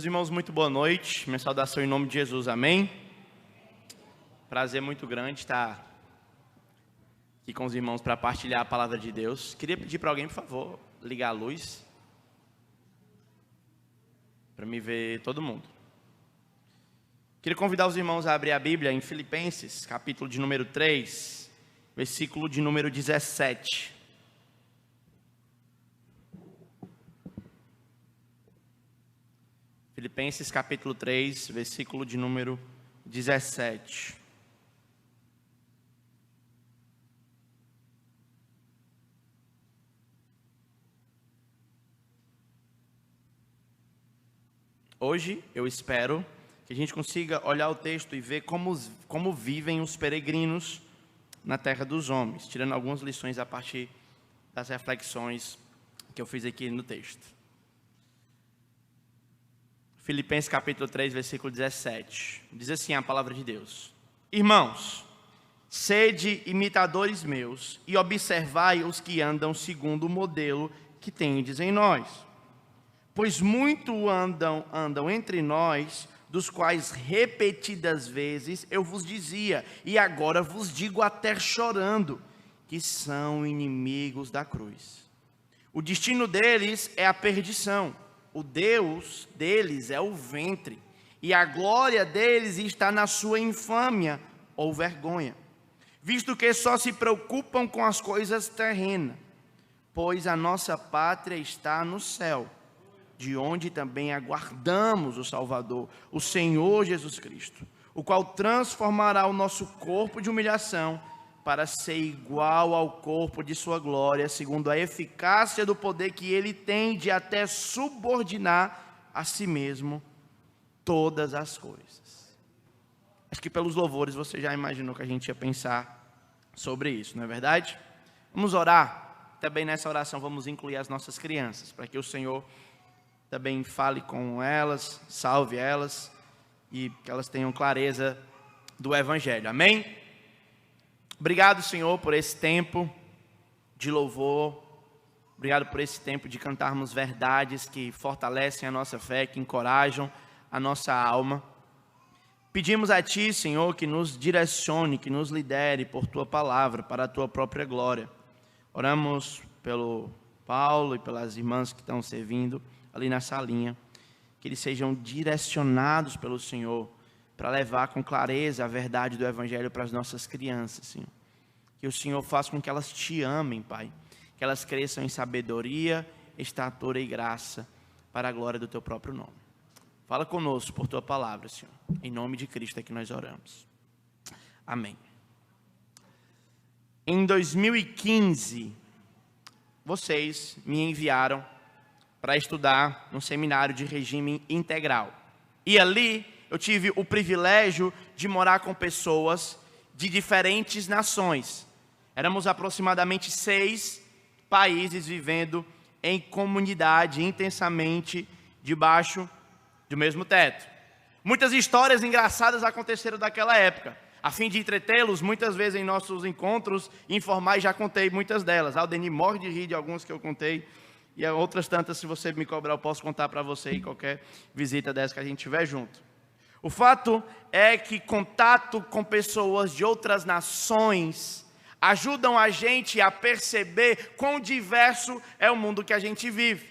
Meus irmãos, muito boa noite. Minha saudação em nome de Jesus, amém? Prazer muito grande estar aqui com os irmãos para partilhar a palavra de Deus. Queria pedir para alguém, por favor, ligar a luz para me ver todo mundo. Queria convidar os irmãos a abrir a Bíblia em Filipenses, capítulo de número 3, versículo de número 17. Filipenses capítulo 3, versículo de número 17. Hoje eu espero que a gente consiga olhar o texto e ver como vivem os peregrinos na terra dos homens, tirando algumas lições a partir das reflexões que eu fiz aqui no texto. Filipenses capítulo 3, versículo 17. Diz assim a palavra de Deus: Irmãos, sede imitadores meus e observai os que andam segundo o modelo que tendes em nós. Pois muito andam entre nós, dos quais repetidas vezes eu vos dizia, e agora vos digo até chorando, que são inimigos da cruz. O destino deles é a perdição. O Deus deles é o ventre, e a glória deles está na sua infâmia ou vergonha, visto que só se preocupam com as coisas terrenas, pois a nossa pátria está no céu, de onde também aguardamos o Salvador, o Senhor Jesus Cristo, o qual transformará o nosso corpo de humilhação para ser igual ao corpo de sua glória, segundo a eficácia do poder que ele tem de até subordinar a si mesmo todas as coisas. Acho que pelos louvores você já imaginou que a gente ia pensar sobre isso, não é verdade? Vamos orar. Também nessa oração vamos incluir as nossas crianças, para que o Senhor também fale com elas, salve elas e que elas tenham clareza do Evangelho. Amém? Obrigado, Senhor, por esse tempo de louvor. Obrigado por esse tempo de cantarmos verdades que fortalecem a nossa fé, que encorajam a nossa alma. Pedimos a Ti, Senhor, que nos direcione, que nos lidere por Tua palavra, para a Tua própria glória. Oramos pelo Paulo e pelas irmãs que estão servindo ali na salinha, que eles sejam direcionados pelo Senhor, para levar com clareza a verdade do Evangelho para as nossas crianças, Senhor. Que o Senhor faça com que elas Te amem, Pai. Que elas cresçam em sabedoria, estatura e graça, para a glória do Teu próprio nome. Fala conosco por Tua palavra, Senhor. Em nome de Cristo é que nós oramos. Amém. Em 2015, vocês me enviaram para estudar no seminário de regime integral. E ali eu tive o privilégio de morar com pessoas de diferentes nações. Éramos aproximadamente 6 países vivendo em comunidade, intensamente debaixo do mesmo teto. Muitas histórias engraçadas aconteceram daquela época. A fim de entretê-los, muitas vezes em nossos encontros informais já contei muitas delas. Aldenir morre de rir de alguns que eu contei. E outras tantas, se você me cobrar, eu posso contar para você em qualquer visita dessa que a gente tiver junto. O fato é que contato com pessoas de outras nações ajudam a gente a perceber quão diverso é o mundo que a gente vive.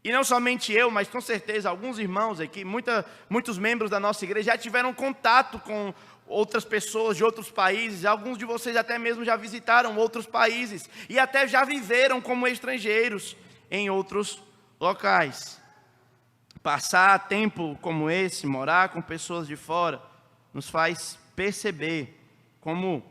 E não somente eu, mas com certeza alguns irmãos aqui, muitos membros da nossa igreja já tiveram contato com outras pessoas de outros países. Alguns de vocês até mesmo já visitaram outros países e até já viveram como estrangeiros em outros locais. Passar tempo como esse, morar com pessoas de fora, nos faz perceber como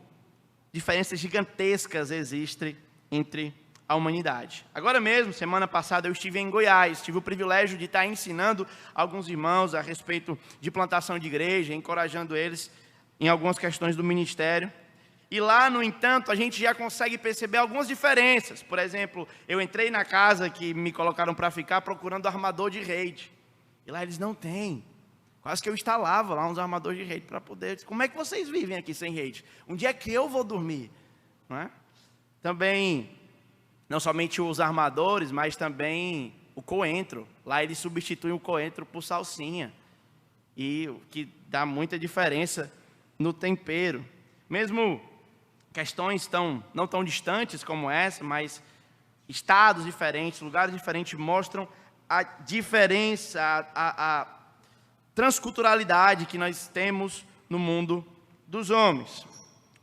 diferenças gigantescas existem entre a humanidade. Agora mesmo, semana passada, eu estive em Goiás, tive o privilégio de estar ensinando alguns irmãos a respeito de plantação de igreja, encorajando eles em algumas questões do ministério. E lá, no entanto, a gente já consegue perceber algumas diferenças. Por exemplo, eu entrei na casa que me colocaram para ficar procurando armador de rede. E lá eles não têm. Quase que eu instalava lá uns armadores de rede para poder... Como é que vocês vivem aqui sem rede? Um dia que eu vou dormir? Não é? Também, não somente os armadores, mas também o coentro. Lá eles substituem o coentro por salsinha. E o que dá muita diferença no tempero. Mesmo questões não tão distantes como essa, mas estados diferentes, lugares diferentes mostram a diferença, a transculturalidade que nós temos no mundo dos homens.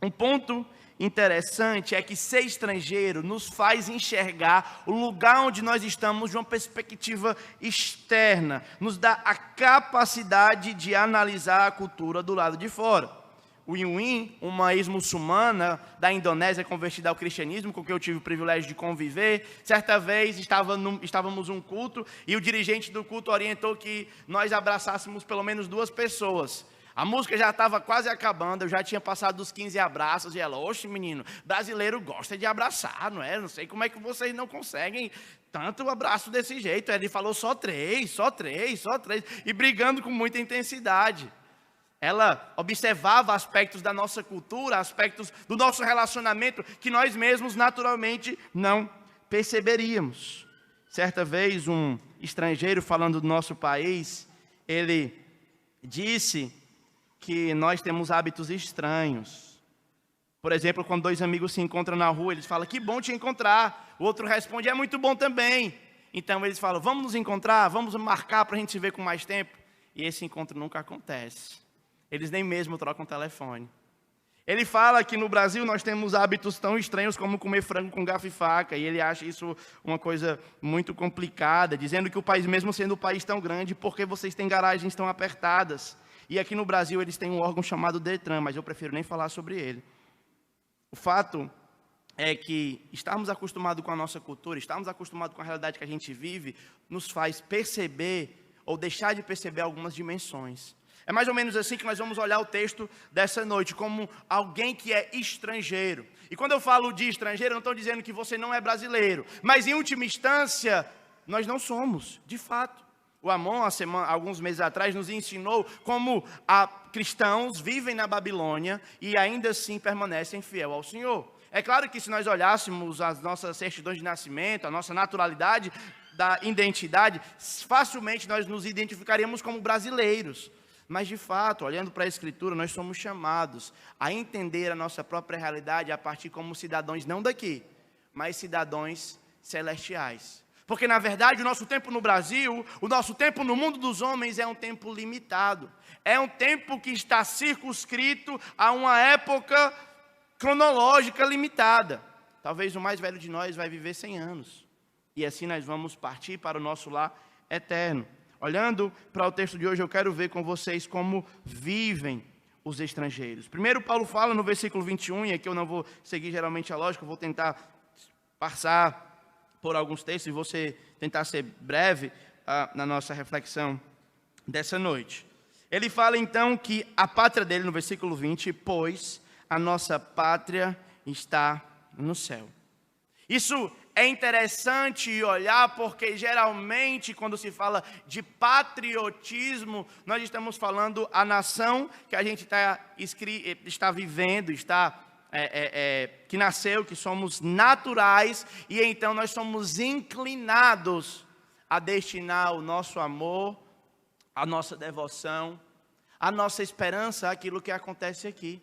Um ponto interessante é que ser estrangeiro nos faz enxergar o lugar onde nós estamos de uma perspectiva externa, nos dá a capacidade de analisar a cultura do lado de fora. O Iwin, uma ex-muçulmana da Indonésia convertida ao cristianismo, com quem eu tive o privilégio de conviver, certa vez estávamos num culto e o dirigente do culto orientou que nós abraçássemos pelo menos 2 pessoas. A música já estava quase acabando, eu já tinha passado dos 15 abraços, e ela, oxe menino, brasileiro gosta de abraçar, não é? Não sei como é que vocês não conseguem tanto abraço desse jeito. Ele falou só 3, e brigando com muita intensidade. Ela observava aspectos da nossa cultura, aspectos do nosso relacionamento, que nós mesmos naturalmente não perceberíamos. Certa vez, um estrangeiro falando do nosso país, ele disse que nós temos hábitos estranhos. Por exemplo, quando 2 amigos se encontram na rua, eles falam, que bom te encontrar. O outro responde, é muito bom também. Então eles falam, vamos nos encontrar, vamos marcar para a gente se ver com mais tempo. E esse encontro nunca acontece. Eles nem mesmo trocam telefone. Ele fala que no Brasil nós temos hábitos tão estranhos como comer frango com garfo e faca, e ele acha isso uma coisa muito complicada, dizendo que o país, mesmo sendo um país tão grande, por que vocês têm garagens tão apertadas? E aqui no Brasil eles têm um órgão chamado Detran, mas eu prefiro nem falar sobre ele. O fato é que estarmos acostumados com a nossa cultura, estarmos acostumados com a realidade que a gente vive, nos faz perceber ou deixar de perceber algumas dimensões. É mais ou menos assim que nós vamos olhar o texto dessa noite, como alguém que é estrangeiro. E quando eu falo de estrangeiro, eu não estou dizendo que você não é brasileiro, mas em última instância, nós não somos, de fato. O Amon, alguns meses atrás, nos ensinou como cristãos vivem na Babilônia e ainda assim permanecem fiel ao Senhor. É claro que se nós olhássemos as nossas certidões de nascimento, a nossa naturalidade da identidade, facilmente nós nos identificaríamos como brasileiros. Mas, de fato, olhando para a Escritura, nós somos chamados a entender a nossa própria realidade a partir como cidadãos não daqui, mas cidadãos celestiais. Porque, na verdade, o nosso tempo no Brasil, o nosso tempo no mundo dos homens é um tempo limitado. É um tempo que está circunscrito a uma época cronológica limitada. Talvez o mais velho de nós vai viver 100 anos. E assim nós vamos partir para o nosso lar eterno. Olhando para o texto de hoje, eu quero ver com vocês como vivem os estrangeiros. Primeiro, Paulo fala no versículo 21, e aqui eu não vou seguir geralmente a lógica, eu vou tentar passar por alguns textos e você tentar ser breve na nossa reflexão dessa noite. Ele fala então que a pátria dele, no versículo 20, pois a nossa pátria está no céu. Isso é interessante olhar porque geralmente quando se fala de patriotismo, nós estamos falando a nação que a gente está vivendo, que nasceu, que somos naturais, e então nós somos inclinados a destinar o nosso amor, a nossa devoção, a nossa esperança àquilo que acontece aqui.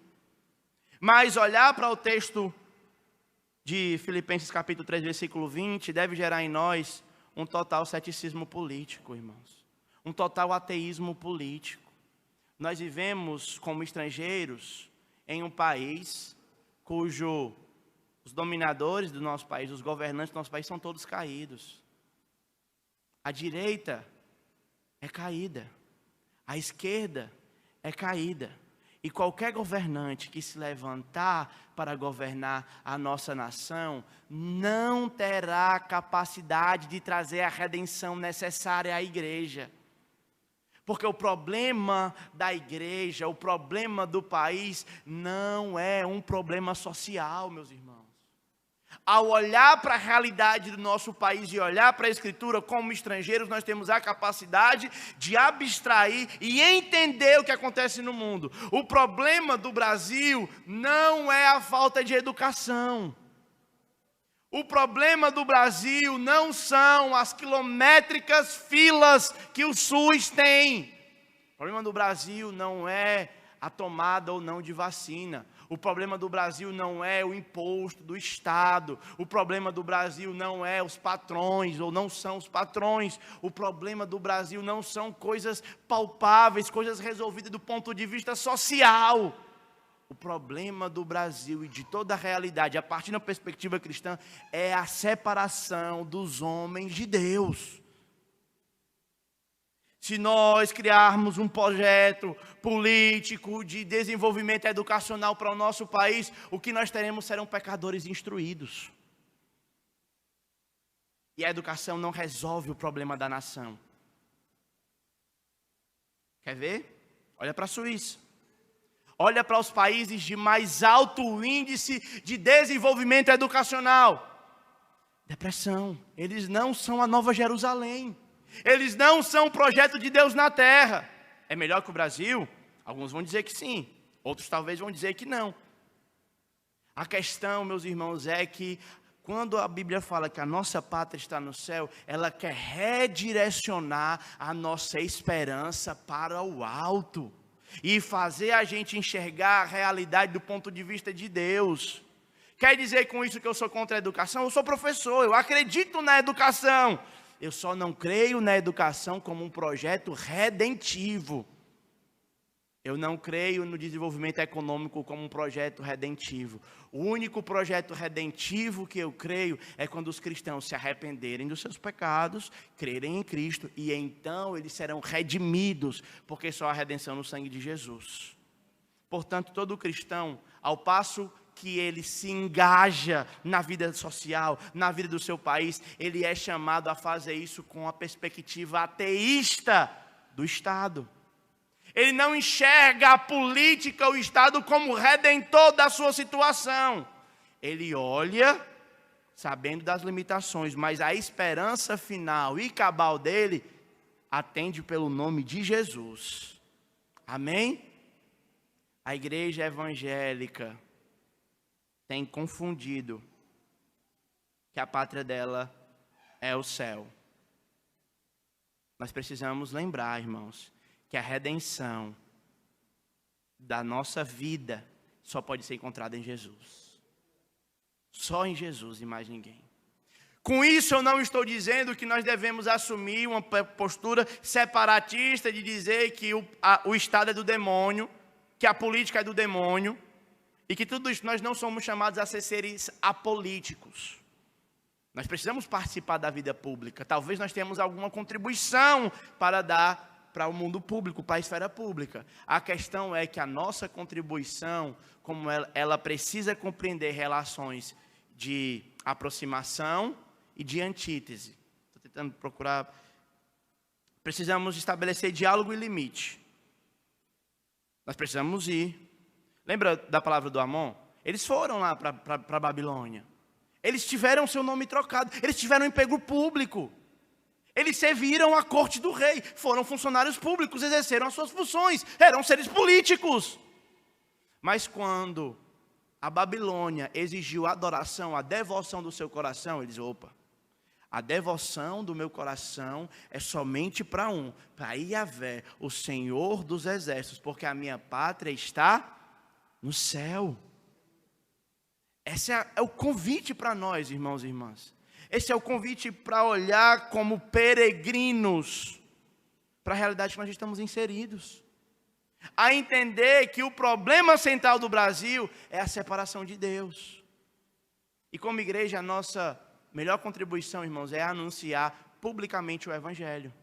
Mas olhar para o texto de Filipenses capítulo 3, versículo 20, deve gerar em nós um total ceticismo político, irmãos. Um total ateísmo político. Nós vivemos como estrangeiros em um país os dominadores do nosso país, os governantes do nosso país são todos caídos. A direita é caída, a esquerda é caída. E qualquer governante que se levantar para governar a nossa nação não terá capacidade de trazer a redenção necessária à igreja. Porque o problema da igreja, o problema do país, não é um problema social, meus irmãos. Ao olhar para a realidade do nosso país e olhar para a Escritura como estrangeiros, nós temos a capacidade de abstrair e entender o que acontece no mundo. O problema do Brasil não é a falta de educação. O problema do Brasil não são as quilométricas filas que o SUS tem. O problema do Brasil não é a tomada ou não de vacina. O problema do Brasil não é o imposto do Estado. O problema do Brasil não é os patrões ou não são os patrões. O problema do Brasil não são coisas palpáveis, coisas resolvidas do ponto de vista social. O problema do Brasil e de toda a realidade, a partir da perspectiva cristã, é a separação dos homens de Deus. Se nós criarmos um projeto político de desenvolvimento educacional para o nosso país, o que nós teremos serão pecadores instruídos. E a educação não resolve o problema da nação. Quer ver? Olha para a Suíça. Olha para os países de mais alto índice de desenvolvimento educacional. Depressão. Eles não são a Nova Jerusalém. Eles não são o projeto de Deus na terra. É melhor que o Brasil? Alguns vão dizer que sim. Outros talvez vão dizer que não. A questão, meus irmãos, é que quando a Bíblia fala que a nossa pátria está no céu, ela quer redirecionar a nossa esperança para o alto. E fazer a gente enxergar a realidade do ponto de vista de Deus. Quer dizer com isso que eu sou contra a educação? Eu sou professor, eu acredito na educação. Eu só não creio na educação como um projeto redentivo. Eu não creio no desenvolvimento econômico como um projeto redentivo. O único projeto redentivo que eu creio é quando os cristãos se arrependerem dos seus pecados, crerem em Cristo, e então eles serão redimidos, porque só há redenção no sangue de Jesus. Portanto, todo cristão, ao passo que ele se engaja na vida social, na vida do seu país, ele é chamado a fazer isso com a perspectiva ateísta do Estado. Ele não enxerga a política, o Estado, como redentor da sua situação. Ele olha, sabendo das limitações, mas a esperança final e cabal dele atende pelo nome de Jesus. Amém? A igreja evangélica tem confundido que a pátria dela é o céu. Nós precisamos lembrar, irmãos, que a redenção da nossa vida só pode ser encontrada em Jesus. Só em Jesus e mais ninguém. Com isso eu não estou dizendo que nós devemos assumir uma postura separatista de dizer que o Estado é do demônio, que a política é do demônio, e que tudo isso nós não somos chamados a ser seres apolíticos. Nós precisamos participar da vida pública. Talvez nós tenhamos alguma contribuição para dar para o mundo público, para a esfera pública. A questão é que a nossa contribuição, como ela precisa compreender relações de aproximação e de antítese. Estou tentando procurar. Precisamos estabelecer diálogo e limite. Nós precisamos ir. Lembra da palavra do Amon? Eles foram lá para a Babilônia. Eles tiveram seu nome trocado. Eles tiveram um emprego público. Eles serviram à corte do rei. Foram funcionários públicos, exerceram as suas funções. Eram seres políticos. Mas quando a Babilônia exigiu a adoração, a devoção do seu coração, eles, a devoção do meu coração é somente para Yahvé, o Senhor dos exércitos, porque a minha pátria está no céu. Esse é o convite para nós, irmãos e irmãs. Esse é o convite para olhar como peregrinos para a realidade que nós estamos inseridos. A entender que o problema central do Brasil é a separação de Deus. E como igreja, a nossa melhor contribuição, irmãos, é anunciar publicamente o Evangelho.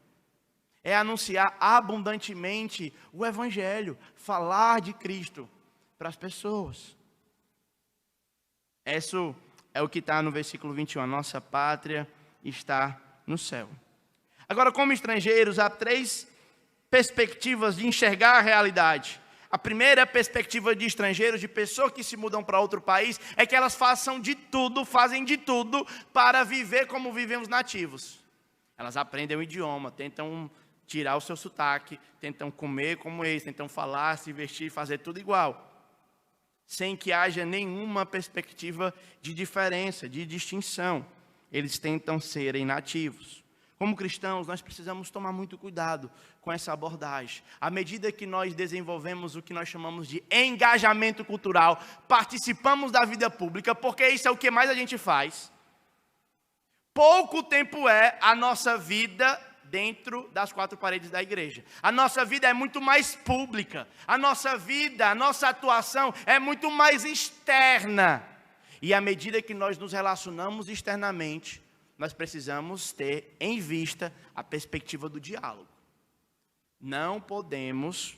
É anunciar abundantemente o Evangelho. Falar de Cristo para as pessoas. Isso é o que está no versículo 21. A nossa pátria está no céu. Agora, como estrangeiros, há 3 perspectivas de enxergar a realidade. A primeira perspectiva de estrangeiros, de pessoas que se mudam para outro país, é que elas fazem de tudo para viver como vivem os nativos. Elas aprendem o idioma, tentam tirar o seu sotaque, tentam comer como eles, tentam falar, se vestir, fazer tudo igual. sem que haja nenhuma perspectiva de diferença, de distinção. Eles tentam serem nativos. Como cristãos, nós precisamos tomar muito cuidado com essa abordagem. À medida que nós desenvolvemos o que nós chamamos de engajamento cultural, participamos da vida pública, porque isso é o que mais a gente faz. Pouco tempo é a nossa vida dentro das quatro paredes da igreja. A nossa vida é muito mais pública. A nossa vida, a nossa atuação é muito mais externa. E à medida que nós nos relacionamos externamente, nós precisamos ter em vista a perspectiva do diálogo. Não podemos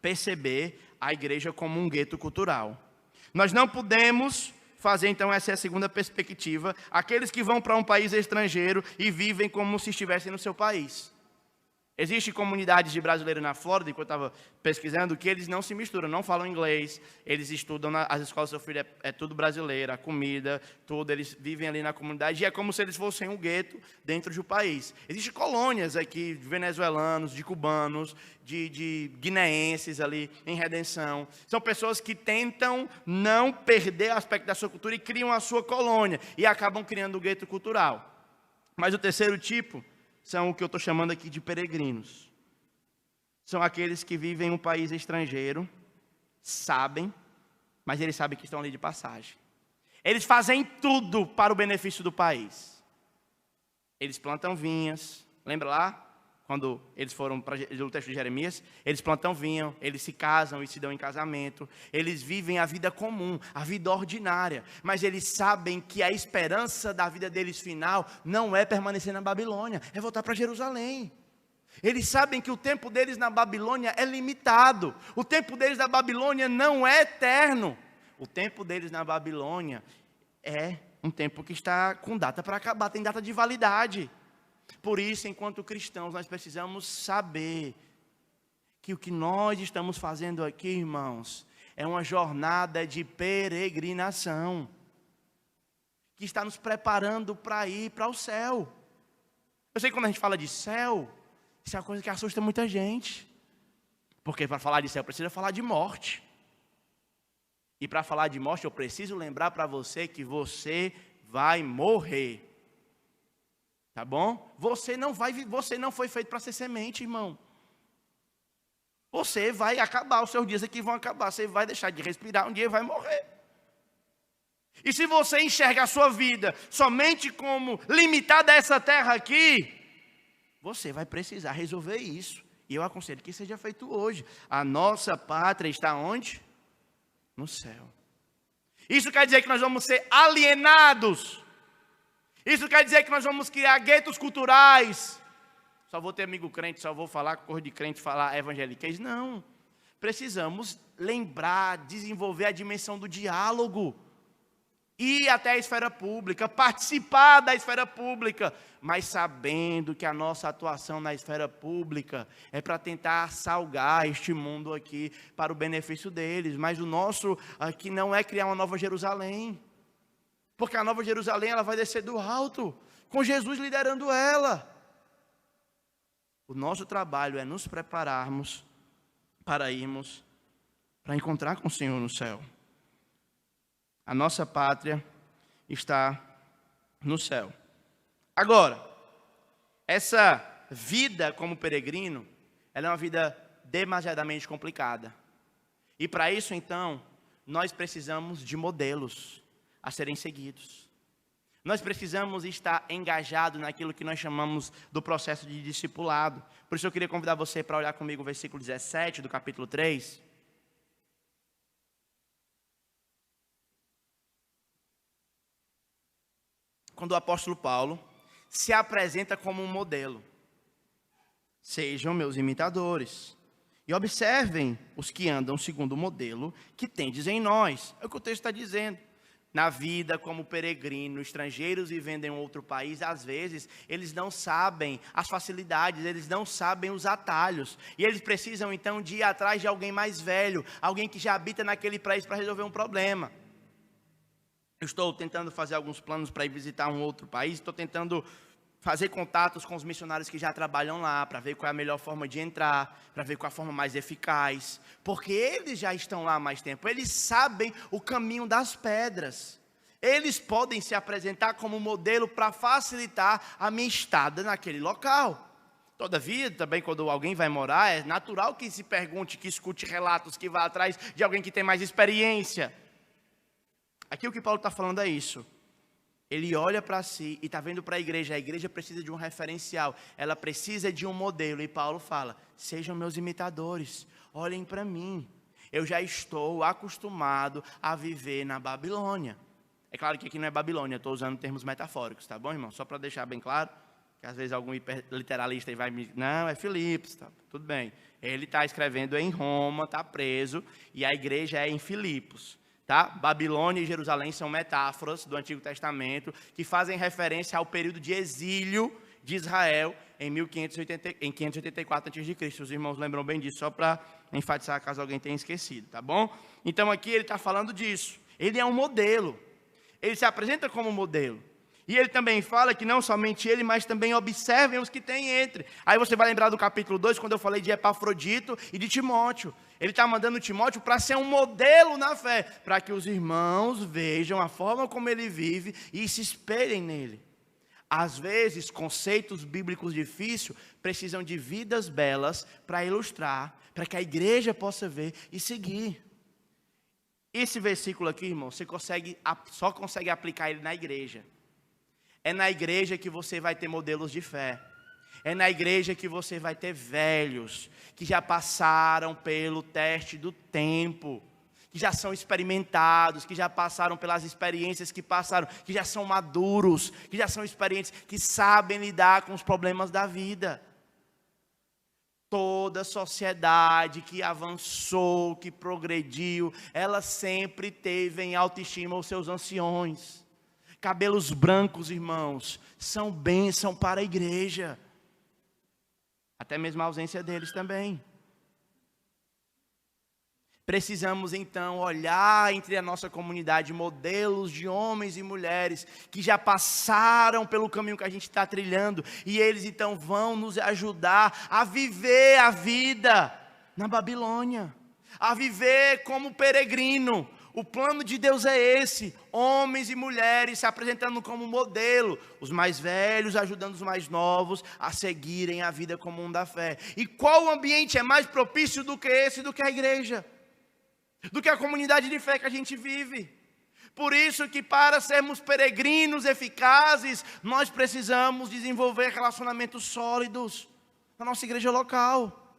perceber a igreja como um gueto cultural. Nós não podemos fazer, então, essa é a segunda perspectiva, aqueles que vão para um país estrangeiro e vivem como se estivessem no seu país. Existem comunidades de brasileiros na Flórida, enquanto eu estava pesquisando, que eles não se misturam, não falam inglês, eles estudam, as escolas do seu filho é tudo brasileiro, a comida, tudo, eles vivem ali na comunidade, e é como se eles fossem um gueto dentro do país. Existem colônias aqui, de venezuelanos, de cubanos, de guineenses ali, em Redenção. São pessoas que tentam não perder o aspecto da sua cultura e criam a sua colônia, e acabam criando o gueto cultural. Mas o terceiro tipo são o que eu estou chamando aqui de peregrinos. São aqueles que vivem em um país estrangeiro, sabem, mas eles sabem que estão ali de passagem. Eles fazem tudo para o benefício do país. Eles plantam vinhas, lembra lá? Quando eles foram para o texto de Jeremias, eles plantam vinho, eles se casam e se dão em casamento. Eles vivem a vida comum, a vida ordinária. Mas eles sabem que a esperança da vida deles final não é permanecer na Babilônia, é voltar para Jerusalém. Eles sabem que o tempo deles na Babilônia é limitado. O tempo deles na Babilônia não é eterno. O tempo deles na Babilônia é um tempo que está com data para acabar, tem data de validade. Por isso, enquanto cristãos, nós precisamos saber que o que nós estamos fazendo aqui, irmãos, é uma jornada de peregrinação, que está nos preparando para ir para o céu. Eu sei que quando a gente fala de céu, isso é uma coisa que assusta muita gente, porque para falar de céu, precisa falar de morte. E para falar de morte, eu preciso lembrar para você que você vai morrer. Tá bom? Você não foi feito para ser semente, irmão. Você vai acabar, os seus dias aqui vão acabar. Você vai deixar de respirar, um dia vai morrer. E se você enxerga a sua vida somente como limitada a essa terra aqui, você vai precisar resolver isso. E eu aconselho que seja feito hoje. A nossa pátria está onde? No céu. Isso quer dizer que nós vamos ser alienados. Isso quer dizer que nós vamos criar guetos culturais. Só vou ter amigo crente, só vou falar com cor de crente, falar evangeliquez. Não. Precisamos lembrar, desenvolver a dimensão do diálogo. Ir até a esfera pública, participar da esfera pública, mas sabendo que a nossa atuação na esfera pública é para tentar salgar este mundo aqui para o benefício deles. Mas o nosso aqui não é criar uma nova Jerusalém. Porque a nova Jerusalém ela vai descer do alto, com Jesus liderando ela. O nosso trabalho é nos prepararmos para irmos, para encontrar com o Senhor no céu. A nossa pátria está no céu. Agora, essa vida como peregrino, ela é uma vida demasiadamente complicada. E para isso, então, nós precisamos de modelos a serem seguidos. Nós precisamos estar engajados naquilo que nós chamamos do processo de discipulado. Por isso eu queria convidar você para olhar comigo o versículo 17 do capítulo 3. Quando o apóstolo Paulo se apresenta como um modelo. Sejam meus imitadores e observem os que andam segundo o modelo que tendes em nós. É o que o texto está dizendo. Na vida como peregrino, estrangeiros vivendo em outro país, às vezes, eles não sabem as facilidades, eles não sabem os atalhos. E eles precisam, então, de ir atrás de alguém mais velho, alguém que já habita naquele país para resolver um problema. Eu estou tentando fazer alguns planos para ir visitar um outro país, estou tentando fazer contatos com os missionários que já trabalham lá, para ver qual é a melhor forma de entrar, para ver qual é a forma mais eficaz, porque eles já estão lá há mais tempo, eles sabem o caminho das pedras, eles podem se apresentar como modelo para facilitar a minha estada naquele local. Todavia, também quando alguém vai morar, é natural que se pergunte, que escute relatos, que vá atrás de alguém que tem mais experiência. Aqui o que Paulo está falando é isso. Ele olha para si e está vendo para a igreja precisa de um referencial, ela precisa de um modelo, e Paulo fala, sejam meus imitadores, olhem para mim, eu já estou acostumado a viver na Babilônia. É claro que aqui não é Babilônia, estou usando termos metafóricos, tá bom, irmão? Só para deixar bem claro, que às vezes algum literalista vai me... Não, é Filipos, tá, tudo bem. Ele está escrevendo em Roma, está preso, e a igreja é em Filipos. Tá? Babilônia e Jerusalém são metáforas do Antigo Testamento que fazem referência ao período de exílio de Israel em 584 a.C. Os irmãos lembram bem disso, só para enfatizar caso alguém tenha esquecido, tá bom? Então aqui ele está falando disso. Ele é um modelo. Ele se apresenta como modelo. E ele também fala que não somente ele, mas também observem os que têm entre. Aí você vai lembrar do capítulo 2, quando eu falei de Epafrodito e de Timóteo. Ele está mandando Timóteo para ser um modelo na fé, para que os irmãos vejam a forma como ele vive e se espelhem nele. Às vezes, conceitos bíblicos difíceis precisam de vidas belas para ilustrar, para que a igreja possa ver e seguir. Esse versículo aqui, irmão, você só consegue aplicar ele na igreja. É na igreja que você vai ter modelos de fé. É na igreja que você vai ter velhos que já passaram pelo teste do tempo, que já são experimentados, que já passaram pelas experiências que passaram, que já são maduros, que já são experientes, que sabem lidar com os problemas da vida. Toda sociedade que avançou, que progrediu, ela sempre teve em autoestima os seus anciões. Cabelos brancos, irmãos, são bênção para a igreja. Até mesmo a ausência deles também. Precisamos então olhar entre a nossa comunidade modelos de homens e mulheres que já passaram pelo caminho que a gente está trilhando. E eles então vão nos ajudar a viver a vida na Babilônia. A viver como peregrino. O plano de Deus é esse, homens e mulheres se apresentando como modelo, os mais velhos ajudando os mais novos a seguirem a vida comum da fé. E qual ambiente é mais propício do que esse, do que a igreja? Do que a comunidade de fé que a gente vive? Por isso que para sermos peregrinos eficazes, nós precisamos desenvolver relacionamentos sólidos na nossa igreja local.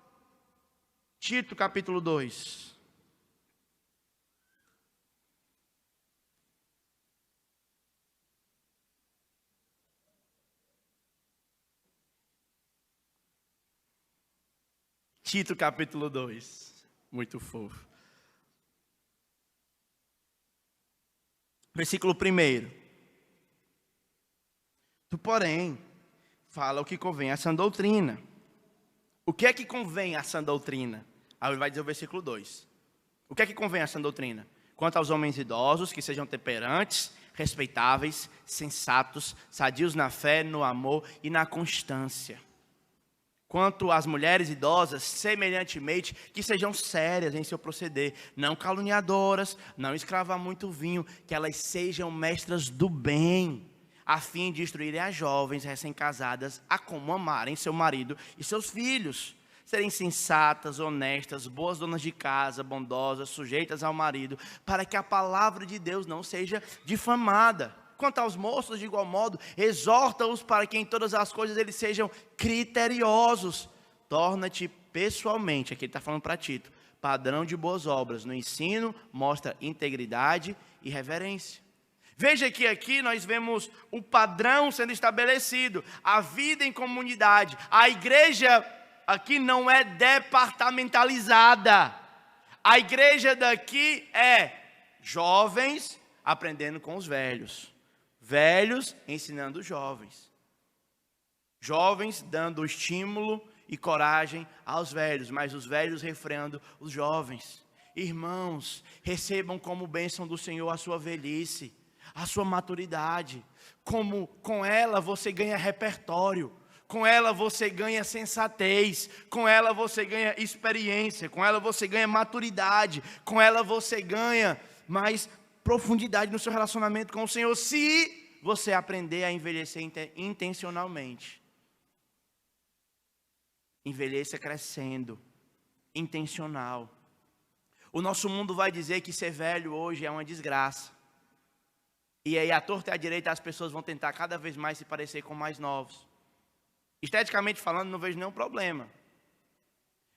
Tito capítulo 2. Tito capítulo 2, muito fofo. Versículo 1. Tu, porém, fala o que convém a sã doutrina. O que é que convém a sã doutrina? Aí ele vai dizer o versículo 2. O que é que convém a sã doutrina? Quanto aos homens idosos, que sejam temperantes, respeitáveis, sensatos, sadios na fé, no amor e na constância. Quanto às mulheres idosas, semelhantemente, que sejam sérias em seu proceder, não caluniadoras, não escravam muito vinho, que elas sejam mestras do bem, a fim de instruírem as jovens recém-casadas a como amarem seu marido e seus filhos, serem sensatas, honestas, boas donas de casa, bondosas, sujeitas ao marido, para que a palavra de Deus não seja difamada. Quanto aos moços, de igual modo, exorta-os para que em todas as coisas eles sejam criteriosos. Torna-te pessoalmente, aqui ele está falando para Tito, padrão de boas obras. No ensino, mostra integridade e reverência. Veja que aqui nós vemos o padrão sendo estabelecido. A vida em comunidade. A igreja aqui não é departamentalizada. A igreja daqui é jovens aprendendo com os velhos. Velhos ensinando os jovens. Jovens dando estímulo e coragem aos velhos, mas os velhos refreando os jovens. Irmãos, recebam como bênção do Senhor a sua velhice. a sua maturidade. Como com ela você ganha repertório, com ela você ganha sensatez, com ela você ganha experiência, com ela você ganha maturidade, com ela você ganha mais profundidade no seu relacionamento com o Senhor, se você aprender a envelhecer intencionalmente. Envelheça crescendo, intencional. O nosso mundo vai dizer que ser velho hoje é uma desgraça. E aí, à torta e à direita, as pessoas vão tentar cada vez mais se parecer com mais novos. Esteticamente falando, não vejo nenhum problema.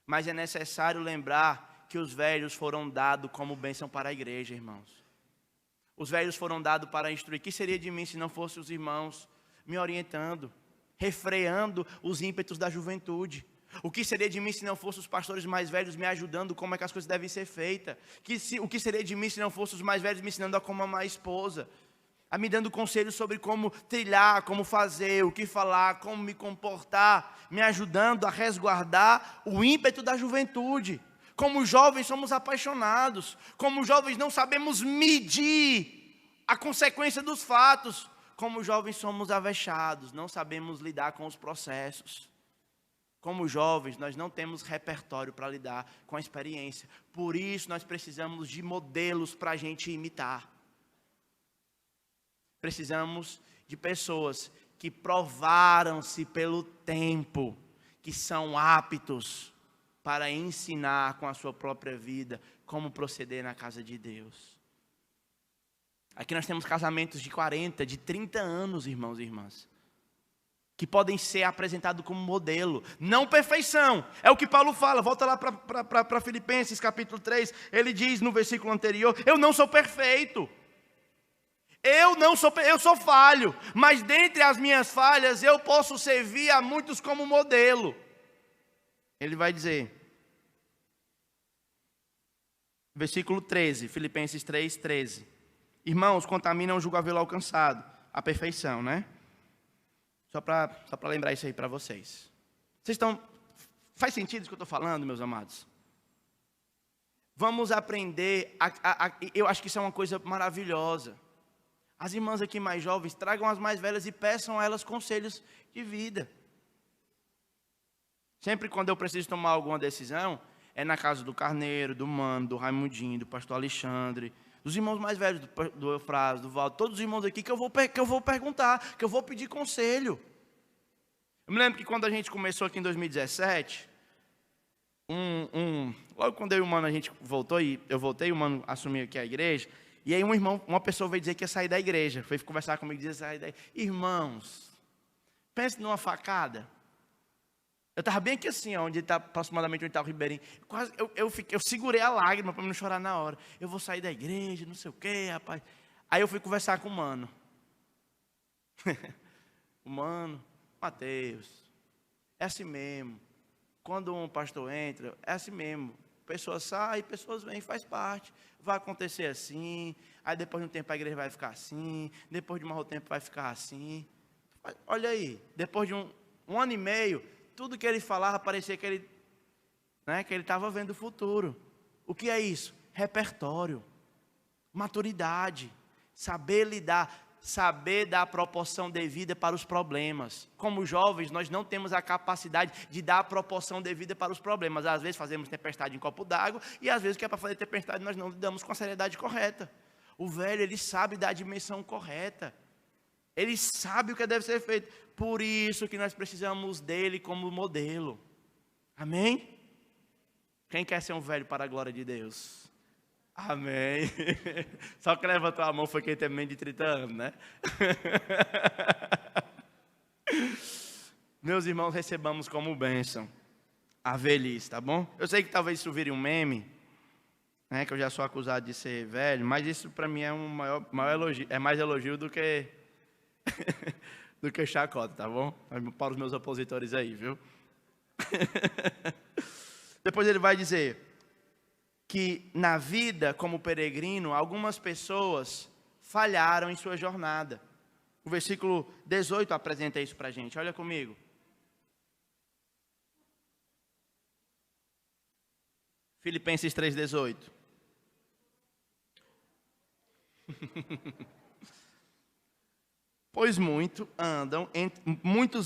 Mas é necessário lembrar que os velhos foram dados como bênção para a igreja, irmãos. Os velhos foram dados para instruir. O que seria de mim se não fossem os irmãos me orientando, refreando os ímpetos da juventude? O que seria de mim se não fossem os pastores mais velhos me ajudando como é que as coisas devem ser feitas? O que seria de mim se não fossem os mais velhos me ensinando a como amar a esposa? A me dando conselhos sobre como trilhar, como fazer, o que falar, como me comportar, me ajudando a resguardar o ímpeto da juventude. Como jovens somos apaixonados, como jovens não sabemos medir a consequência dos fatos, como jovens somos avexados, não sabemos lidar com os processos. Como jovens, nós não temos repertório para lidar com a experiência. Por isso, nós precisamos de modelos para a gente imitar. Precisamos de pessoas que provaram-se pelo tempo, que são aptos para ensinar com a sua própria vida como proceder na casa de Deus. Aqui nós temos casamentos de 40, de 30 anos, irmãos e irmãs, que podem ser apresentados como modelo. Não perfeição, é o que Paulo fala. Volta lá para Filipenses capítulo 3, ele diz no versículo anterior: eu não sou perfeito. Eu sou falho, mas dentre as minhas falhas eu posso servir a muitos como modelo. Ele vai dizer, versículo 13, Filipenses 3, 13. Irmãos, contaminam o julgo havê-lo alcançado, a perfeição, né? Só para lembrar isso aí para vocês. Faz sentido isso que eu estou falando, meus amados? Vamos aprender, eu acho que isso é uma coisa maravilhosa. As irmãs aqui mais jovens, tragam as mais velhas e peçam a elas conselhos de vida. Sempre quando eu preciso tomar alguma decisão, é na casa do Carneiro, do Mano, do Raimundinho, do pastor Alexandre, dos irmãos mais velhos, do Eufrásio, do Valdo, todos os irmãos aqui que eu vou perguntar, que eu vou pedir conselho. Eu me lembro que quando a gente começou aqui em 2017, logo quando eu e o Mano a gente voltou, e eu voltei, o Mano assumiu aqui a igreja. E aí uma pessoa veio dizer que ia sair da igreja. Foi conversar comigo e dizer sair da igreja. Irmãos, pense numa facada. Eu estava bem aqui assim, onde está aproximadamente onde está o Ribeirinho. Eu segurei a lágrima para não chorar na hora. Eu vou sair da igreja, não sei o quê, rapaz. Aí eu fui conversar com o Mano. O Mano, Mateus, é assim mesmo. Quando um pastor entra, é assim mesmo. Pessoas saem, pessoas vêm, faz parte. Vai acontecer assim, aí depois de um tempo a igreja vai ficar assim, depois de um outro tempo vai ficar assim. Olha aí, depois de um ano e meio, tudo que ele falava parecia que ele estava vendo o futuro. O que é isso? Repertório, maturidade, saber lidar, saber dar a proporção devida para os problemas. Como jovens, nós não temos a capacidade de dar a proporção devida para os problemas. Às vezes fazemos tempestade em copo d'água, e às vezes o que é para fazer tempestade nós não lidamos com a seriedade correta. O velho, ele sabe dar a dimensão correta. Ele sabe o que deve ser feito. Por isso que nós precisamos dele como modelo. Amém? Quem quer ser um velho para a glória de Deus? Amém. Só que levantou a mão foi quem tem menos de 30 anos, né? Meus irmãos, recebamos como bênção a velhice, tá bom? Eu sei que talvez isso vire um meme, né? Que eu já sou acusado de ser velho, mas isso para mim é um maior elogio, é mais elogio do que do que chacota, tá bom? Para os meus opositores aí, viu? Depois ele vai dizer que na vida como peregrino, algumas pessoas falharam em sua jornada. O versículo 18 apresenta isso para a gente, olha comigo. Filipenses 3,18. Pois muitos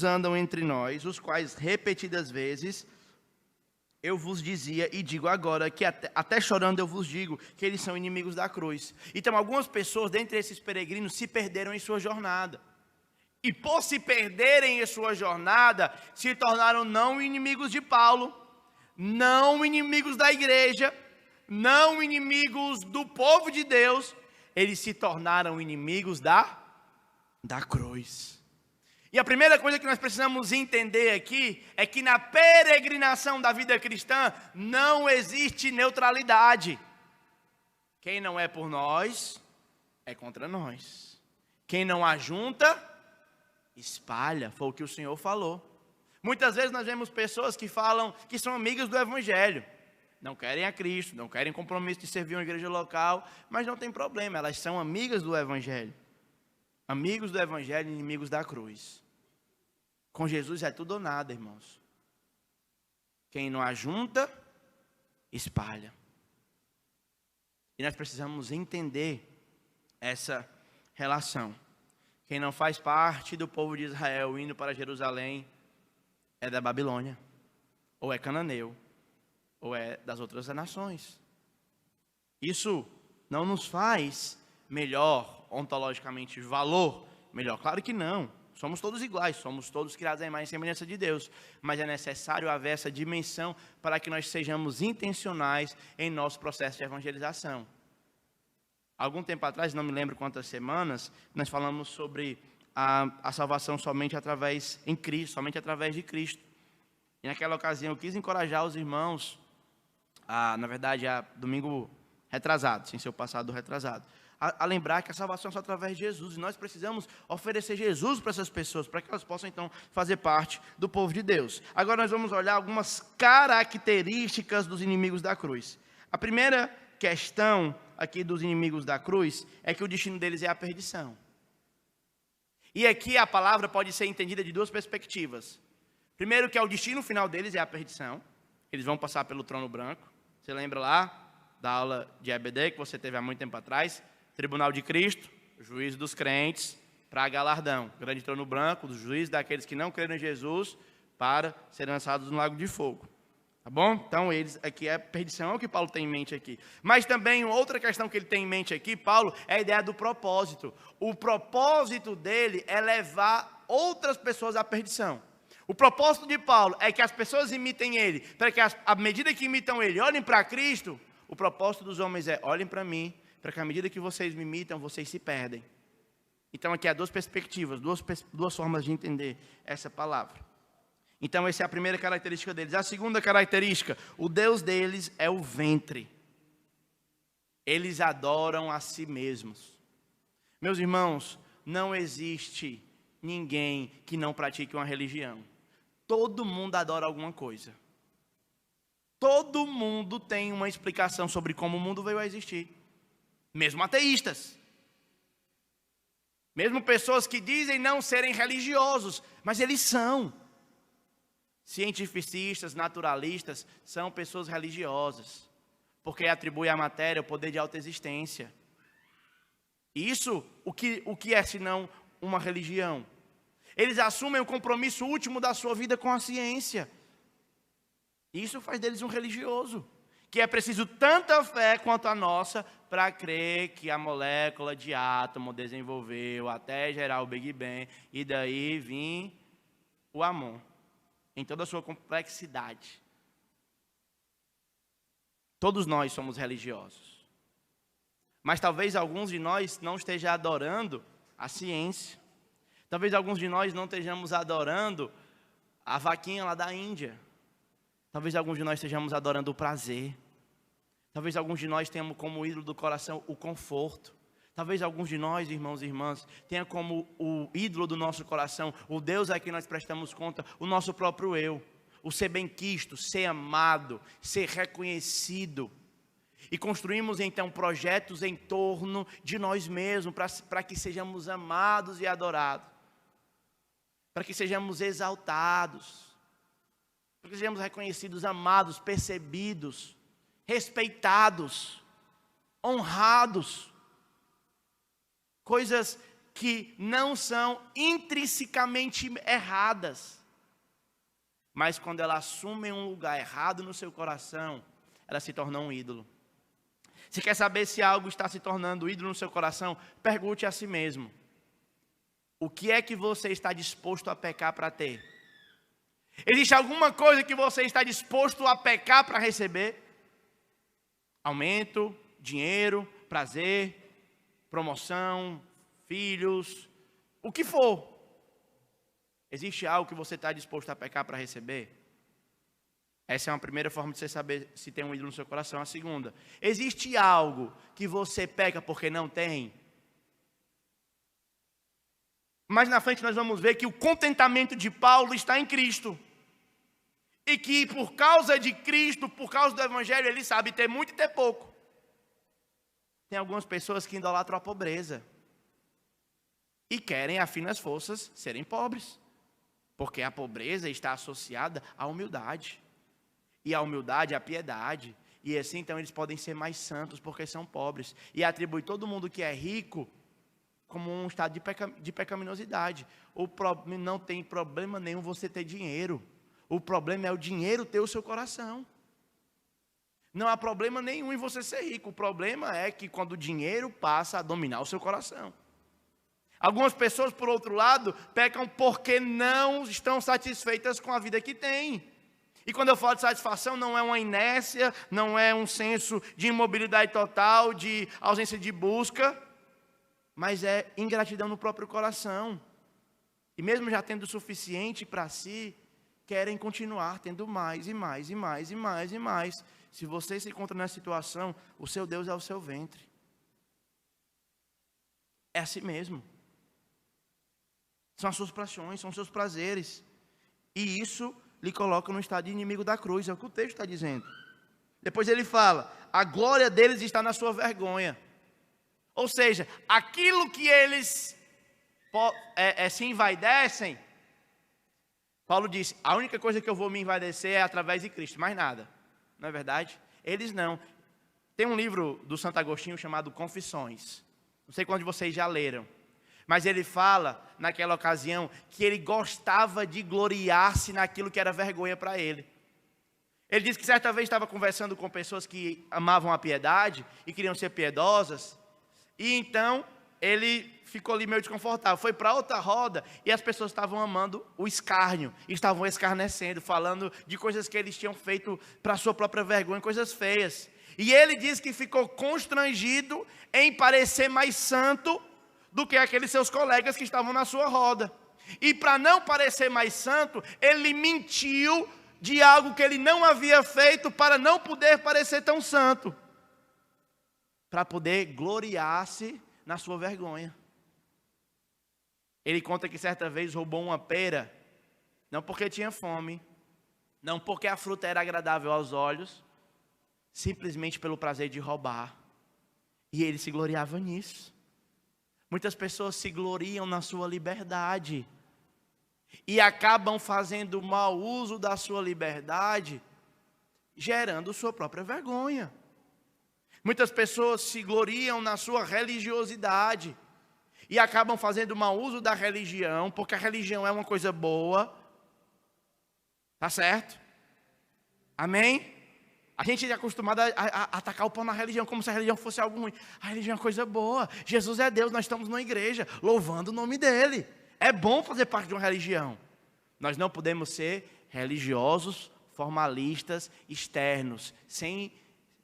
andam entre nós, os quais repetidas vezes eu vos dizia e digo agora, que até chorando eu vos digo, que eles são inimigos da cruz. Então algumas pessoas dentre esses peregrinos se perderam em sua jornada. E por se perderem em sua jornada, se tornaram não inimigos de Paulo, não inimigos da igreja, não inimigos do povo de Deus, eles se tornaram inimigos da cruz. E a primeira coisa que nós precisamos entender aqui é que na peregrinação da vida cristã não existe neutralidade. Quem não é por nós, é contra nós. Quem não ajunta, espalha, foi o que o Senhor falou. Muitas vezes nós vemos pessoas que falam que são amigas do Evangelho. Não querem a Cristo, não querem compromisso de servir uma igreja local, mas não tem problema, elas são amigas do Evangelho. Amigos do Evangelho, inimigos da cruz. Com Jesus é tudo ou nada, irmãos. Quem não ajunta, espalha. E nós precisamos entender essa relação. Quem não faz parte do povo de Israel indo para Jerusalém é da Babilônia, ou é cananeu, ou é das outras nações. Isso não nos faz melhor, ontologicamente, valor melhor. Claro que não. Somos todos iguais, somos todos criados à imagem e semelhança de Deus. Mas é necessário haver essa dimensão para que nós sejamos intencionais em nosso processo de evangelização. Algum tempo atrás, não me lembro quantas semanas, nós falamos sobre a salvação somente em Cristo, somente através de Cristo. E naquela ocasião eu quis encorajar os irmãos, na verdade, domingo retrasado, sem ser o passado retrasado, a lembrar que a salvação é só através de Jesus, e nós precisamos oferecer Jesus para essas pessoas, para que elas possam então fazer parte do povo de Deus. Agora nós vamos olhar algumas características dos inimigos da cruz. A primeira questão aqui dos inimigos da cruz é que o destino deles é a perdição. E aqui a palavra pode ser entendida de duas perspectivas. Primeiro, que o destino final deles é a perdição. Eles vão passar pelo trono branco. Você lembra lá da aula de EBD que você teve há muito tempo atrás? Tribunal de Cristo, juízo dos crentes para galardão. Grande trono branco, do juízo daqueles que não creram em Jesus para serem lançados no lago de fogo. Tá bom? Então, eles aqui é perdição, é o que Paulo tem em mente aqui. Mas também, outra questão que ele tem em mente aqui, Paulo, é a ideia do propósito. O propósito dele é levar outras pessoas à perdição. O propósito de Paulo é que as pessoas imitem ele, para que à medida que imitam ele, olhem para Cristo. O propósito dos homens é, olhem para mim, para que à medida que vocês me imitam, vocês se perdem. Então, aqui há duas perspectivas, duas formas de entender essa palavra. Então, essa é a primeira característica deles. A segunda característica, o Deus deles é o ventre. Eles adoram a si mesmos. Meus irmãos, não existe ninguém que não pratique uma religião. Todo mundo adora alguma coisa. Todo mundo tem uma explicação sobre como o mundo veio a existir. Mesmo ateístas. Mesmo pessoas que dizem não serem religiosos, mas eles são. Cientificistas, naturalistas, são pessoas religiosas, porque atribuem à matéria o poder de autoexistência. Isso, o que é senão uma religião? Eles assumem o compromisso último da sua vida com a ciência. Isso faz deles um religioso, que é preciso tanta fé quanto a nossa para crer que a molécula de átomo desenvolveu até gerar o Big Bang, e daí vir o Amon, em toda a sua complexidade. Todos nós somos religiosos. Mas talvez alguns de nós não estejam adorando a ciência. Talvez alguns de nós não estejamos adorando a vaquinha lá da Índia. Talvez alguns de nós estejamos adorando o prazer. Talvez alguns de nós tenhamos como ídolo do coração o conforto. Talvez alguns de nós, irmãos e irmãs, tenham como o ídolo do nosso coração, o Deus a quem nós prestamos conta, o nosso próprio eu. O ser benquisto, ser amado, ser reconhecido. E construímos então projetos em torno de nós mesmos, para que sejamos amados e adorados. Para que sejamos exaltados. Para que sejamos reconhecidos, amados, percebidos, respeitados, honrados. coisas que não são intrinsecamente erradas, mas quando elas assumem um lugar errado no seu coração, elas se tornam um ídolo. Se quer saber se algo está se tornando ídolo no seu coração, pergunte a si mesmo: o que é que você está disposto a pecar para ter? Existe alguma coisa que você está disposto a pecar para receber? Aumento, dinheiro, prazer, promoção, filhos, o que for. Existe algo que você está disposto a pecar para receber? Essa é uma primeira forma de você saber se tem um ídolo no seu coração. A segunda: existe algo que você peca porque não tem? Mais na frente nós vamos ver que o contentamento de Paulo está em Cristo. E que por causa de Cristo, por causa do Evangelho, ele sabe ter muito e ter pouco. Tem algumas pessoas que idolatram a pobreza. E querem, a finas forças, serem pobres. Porque a pobreza está associada à humildade. E a humildade à piedade. E assim, então, eles podem ser mais santos porque são pobres. E atribui todo mundo que é rico como um estado de pecaminosidade. Não tem problema nenhum você ter dinheiro. O problema é o dinheiro ter o seu coração. Não há problema nenhum em você ser rico. O problema é que quando o dinheiro passa a dominar o seu coração. Algumas pessoas, por outro lado, pecam porque não estão satisfeitas com a vida que têm. E quando eu falo de satisfação, não é uma inércia, não é um senso de imobilidade total, de ausência de busca, mas é ingratidão no próprio coração. E mesmo já tendo o suficiente para si, querem continuar tendo mais e mais e mais e mais e mais. Se você se encontra nessa situação, o seu Deus é o seu ventre. É assim mesmo. São as suas paixões, são os seus prazeres. E isso lhe coloca no estado de inimigo da cruz, é o que o texto está dizendo. Depois ele fala: a glória deles está na sua vergonha. Ou seja, aquilo que eles se envaidecem, Paulo disse: a única coisa que eu vou me envaidecer é através de Cristo, mais nada. Não é verdade? Eles não. Tem um livro do Santo Agostinho chamado Confissões. Não sei quantos de vocês já leram. Mas ele fala, naquela ocasião, que ele gostava de gloriar-se naquilo que era vergonha para ele. Ele disse que certa vez estava conversando com pessoas que amavam a piedade e queriam ser piedosas. E então ele ficou ali meio desconfortável. Foi para outra roda e as pessoas estavam amando o escárnio. Estavam escarnecendo, falando de coisas que eles tinham feito para a sua própria vergonha, coisas feias. E ele disse que ficou constrangido em parecer mais santo do que aqueles seus colegas que estavam na sua roda. E para não parecer mais santo, ele mentiu de algo que ele não havia feito para não poder parecer tão santo. Para poder gloriar-se na sua vergonha. Ele conta que certa vez roubou uma pera, não porque tinha fome, não porque a fruta era agradável aos olhos, simplesmente pelo prazer de roubar. E ele se gloriava nisso. Muitas pessoas se gloriam na sua liberdade e acabam fazendo mau uso da sua liberdade, gerando sua própria vergonha. Muitas pessoas se gloriam na sua religiosidade e acabam fazendo mau uso da religião, porque a religião é uma coisa boa. Tá certo? Amém? A gente é acostumado a atacar o pau na religião, como se a religião fosse algo ruim. A religião é uma coisa boa. Jesus é Deus, nós estamos numa igreja, louvando o nome dEle. É bom fazer parte de uma religião. Nós não podemos ser religiosos, formalistas, externos, sem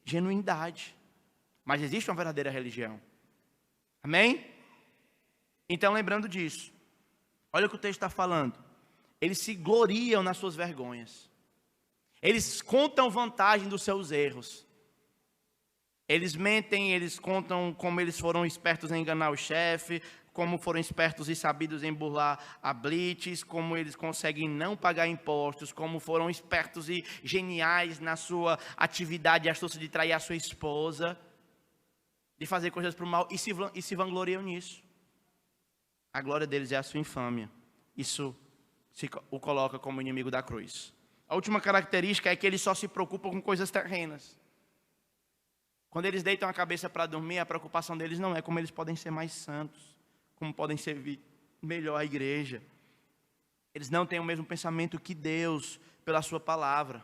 genuinidade. Mas existe uma verdadeira religião. Amém? Então, lembrando disso, olha o que o texto está falando. Eles se gloriam nas suas vergonhas. Eles contam vantagem dos seus erros. Eles mentem, eles contam como eles foram espertos em enganar o chefe, como foram espertos e sabidos em burlar a blitz, como eles conseguem não pagar impostos, como foram espertos e geniais na sua atividade de astúcia de trair a sua esposa, de fazer coisas para o mal, e se vangloriam nisso. A glória deles é a sua infâmia. Isso o coloca como inimigo da cruz. A última característica é que eles só se preocupam com coisas terrenas. Quando eles deitam a cabeça para dormir, a preocupação deles não é como eles podem ser mais santos, como podem servir melhor a igreja. Eles não têm o mesmo pensamento que Deus pela sua palavra.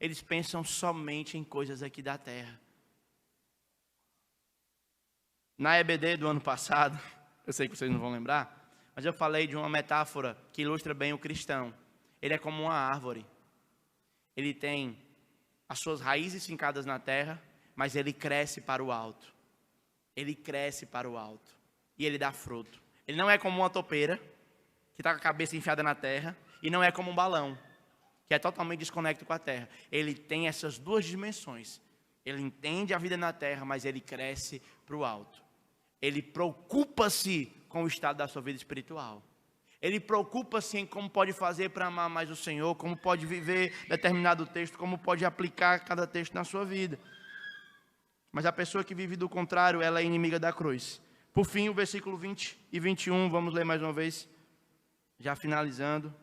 Eles pensam somente em coisas aqui da terra. Na EBD do ano passado, eu sei que vocês não vão lembrar, mas eu falei de uma metáfora que ilustra bem o cristão. Ele é como uma árvore. Ele tem as suas raízes fincadas na terra, mas ele cresce para o alto. Ele cresce para o alto. E ele dá fruto. Ele não é como uma topeira, que está com a cabeça enfiada na terra, e não é como um balão, que é totalmente desconectado com a terra. Ele tem essas duas dimensões. Ele entende a vida na terra, mas ele cresce para o alto. Ele preocupa-se com o estado da sua vida espiritual. Ele preocupa-se em como pode fazer para amar mais o Senhor, como pode viver determinado texto, como pode aplicar cada texto na sua vida. Mas a pessoa que vive do contrário, ela é inimiga da cruz. Por fim, o versículo 20 e 21, vamos ler mais uma vez, já finalizando,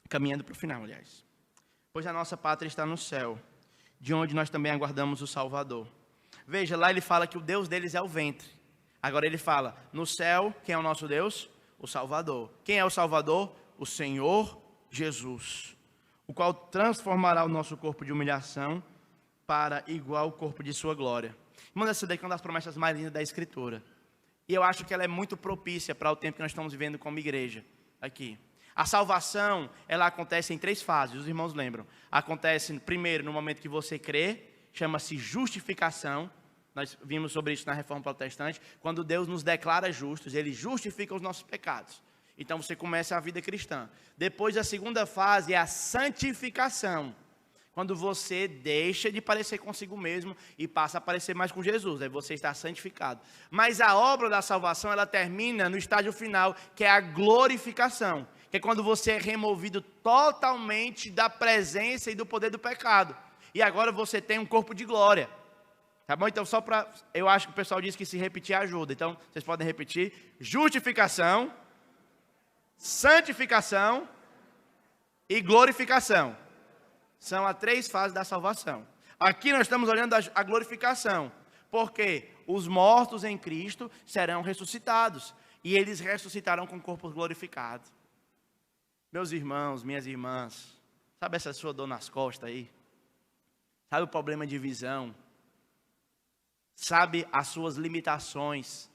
caminhando para o final, aliás. Pois a nossa pátria está no céu, de onde nós também aguardamos o Salvador. Veja, lá ele fala que o Deus deles é o ventre. Agora ele fala, no céu, quem é o nosso Deus? O Salvador. Quem é o Salvador? O Senhor Jesus, o qual transformará o nosso corpo de humilhação para igual corpo de sua glória. Irmãos, essa daqui é uma das promessas mais lindas da Escritura. E eu acho que ela é muito propícia para o tempo que nós estamos vivendo como igreja aqui. A salvação, ela acontece em 3 fases, os irmãos lembram. Acontece primeiro no momento que você crê, chama-se justificação. Nós vimos sobre isso na Reforma Protestante. Quando Deus nos declara justos, Ele justifica os nossos pecados. Então você começa a vida cristã. Depois a segunda fase é a santificação. Quando você deixa de parecer consigo mesmo e passa a parecer mais com Jesus, aí você está santificado. Mas a obra da salvação, ela termina no estágio final, que é a glorificação, que é quando você é removido totalmente da presença e do poder do pecado. E agora você tem um corpo de glória. Tá bom? Então, eu acho que o pessoal diz que se repetir ajuda. Então, vocês podem repetir: justificação, santificação e glorificação. São as 3 fases da salvação. Aqui nós estamos olhando a glorificação, porque os mortos em Cristo serão ressuscitados, e eles ressuscitarão com corpos glorificados. Meus irmãos, minhas irmãs, sabe essa sua dor nas costas aí? Sabe o problema de visão? Sabe as suas limitações?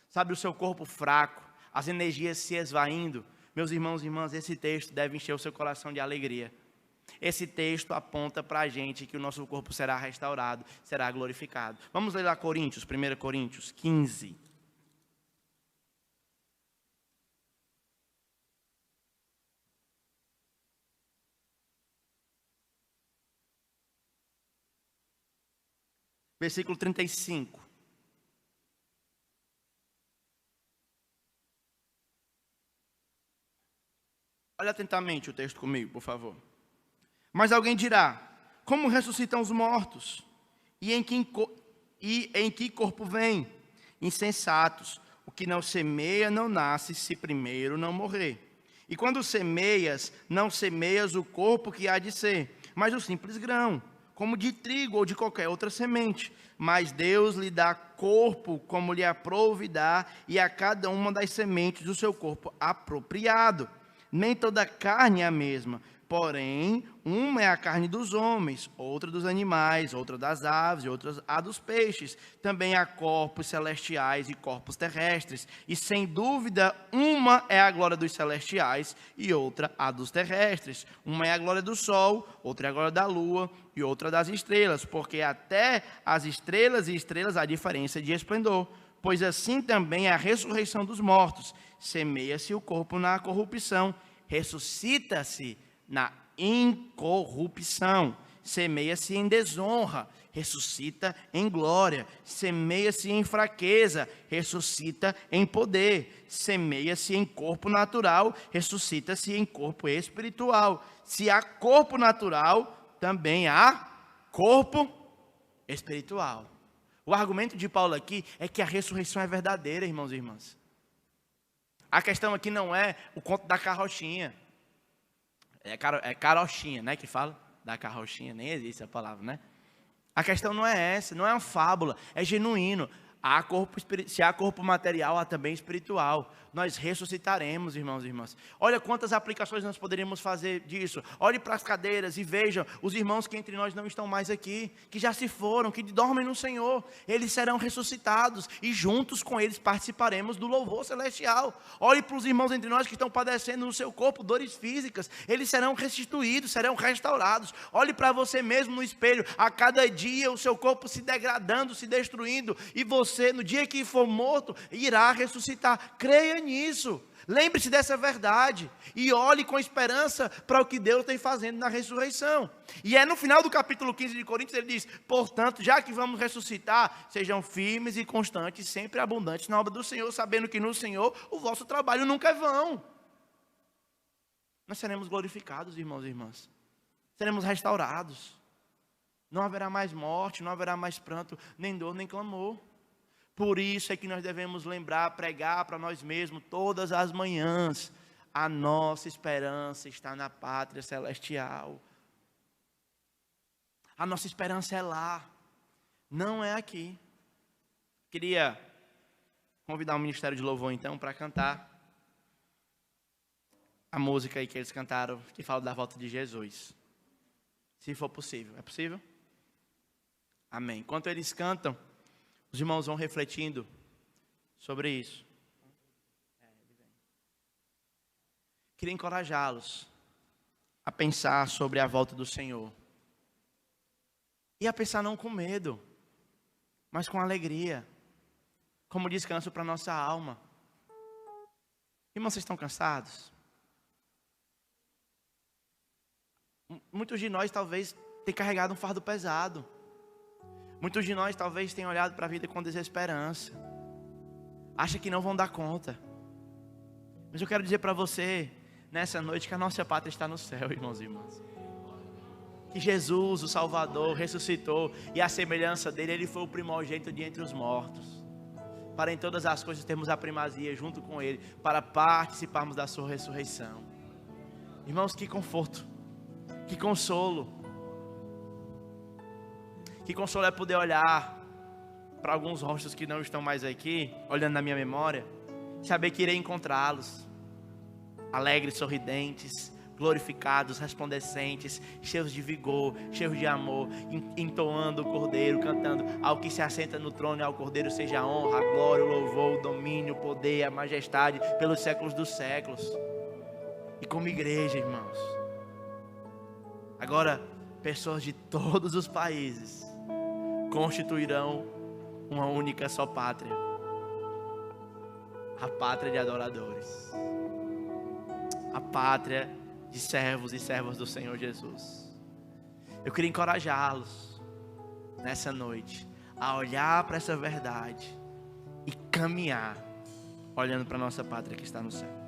Sabe o seu corpo fraco? As energias se esvaindo? Meus irmãos e irmãs, esse texto deve encher o seu coração de alegria. Esse texto aponta para a gente que o nosso corpo será restaurado, será glorificado. Vamos ler lá Coríntios, 1 Coríntios 15. Versículo 35. Olha atentamente o texto comigo, por favor. Mas alguém dirá: como ressuscitam os mortos? E em que corpo vem? Insensatos, o que não semeia não nasce, se primeiro não morrer. E quando semeias, não semeias o corpo que há de ser, mas o simples grão, como de trigo ou de qualquer outra semente. Mas Deus lhe dá corpo como lhe aprouve dar, e a cada uma das sementes do seu corpo apropriado. Nem toda carne é a mesma, porém, uma é a carne dos homens, outra dos animais, outra das aves e outra a dos peixes. Também há corpos celestiais e corpos terrestres. E, sem dúvida, uma é a glória dos celestiais e outra a dos terrestres. Uma é a glória do sol, outra é a glória da lua e outra das estrelas. Porque até as estrelas e estrelas há diferença de esplendor. Pois assim também é a ressurreição dos mortos. Semeia-se o corpo na corrupção, ressuscita-se na incorrupção. Semeia-se em desonra, ressuscita em glória. Semeia-se em fraqueza, ressuscita em poder. Semeia-se em corpo natural, ressuscita-se em corpo espiritual. Se há corpo natural, também há corpo espiritual. O argumento de Paulo aqui é que a ressurreição é verdadeira, irmãos e irmãs. A questão aqui não é o conto da carrochinha. É carochinha, né, que fala? Da carrochinha, nem existe a palavra, né? A questão não é essa, não é uma fábula, é genuíno. Se há corpo material, há também espiritual. Nós ressuscitaremos, irmãos e irmãs. Olha quantas aplicações nós poderíamos fazer disso. Olhe para as cadeiras e vejam os irmãos que entre nós não estão mais aqui, que já se foram, que dormem no Senhor. Eles serão ressuscitados e juntos com eles participaremos do louvor celestial. Olhe para os irmãos entre nós que estão padecendo no seu corpo dores físicas. Eles serão restituídos, serão restaurados. Olhe para você mesmo no espelho. A cada dia o seu corpo se degradando, se destruindo. E você, no dia que for morto, irá ressuscitar. Creia nisso, lembre-se dessa verdade e olhe com esperança para o que Deus tem fazendo na ressurreição. E é no final do capítulo 15 de Coríntios, ele diz: portanto, já que vamos ressuscitar, sejam firmes e constantes, sempre abundantes na obra do Senhor, sabendo que no Senhor o vosso trabalho nunca é vão. Nós seremos glorificados, irmãos e irmãs, seremos restaurados, não haverá mais morte, não haverá mais pranto, nem dor, nem clamor. Por isso é que nós devemos lembrar, pregar para nós mesmos todas as manhãs: a nossa esperança está na pátria celestial. A nossa esperança é lá, não é aqui. Queria convidar o Ministério de Louvor então para cantar a música aí que eles cantaram, que fala da volta de Jesus. Se for possível, é possível? Amém. Enquanto eles cantam, os irmãos vão refletindo sobre isso. Queria encorajá-los a pensar sobre a volta do Senhor. E a pensar não com medo, mas com alegria, como descanso para a nossa alma. Irmãos, vocês estão cansados? Muitos de nós talvez tenham carregado um fardo pesado. Muitos de nós talvez tenham olhado para a vida com desesperança. Acha que não vão dar conta. Mas eu quero dizer para você, nessa noite, que a nossa pátria está no céu, irmãos e irmãs. Que Jesus, o Salvador, ressuscitou. E a semelhança dele, ele foi o primogênito de entre os mortos. Para em todas as coisas termos a primazia junto com ele, para participarmos da sua ressurreição. Irmãos, que conforto, que consolo. Que consolo é poder olhar para alguns rostos que não estão mais aqui, olhando na minha memória, saber que irei encontrá-los, alegres, sorridentes, glorificados, resplandecentes, cheios de vigor, cheios de amor, entoando o Cordeiro, cantando: ao que se assenta no trono e ao Cordeiro seja a honra, a glória, o louvor, o domínio, o poder, a majestade, pelos séculos dos séculos. E como igreja, irmãos, agora pessoas de todos os países constituirão uma única só pátria, a pátria de adoradores, a pátria de servos e servas do Senhor Jesus. Eu queria encorajá-los nessa noite a olhar para essa verdade e caminhar olhando para a nossa pátria que está no céu.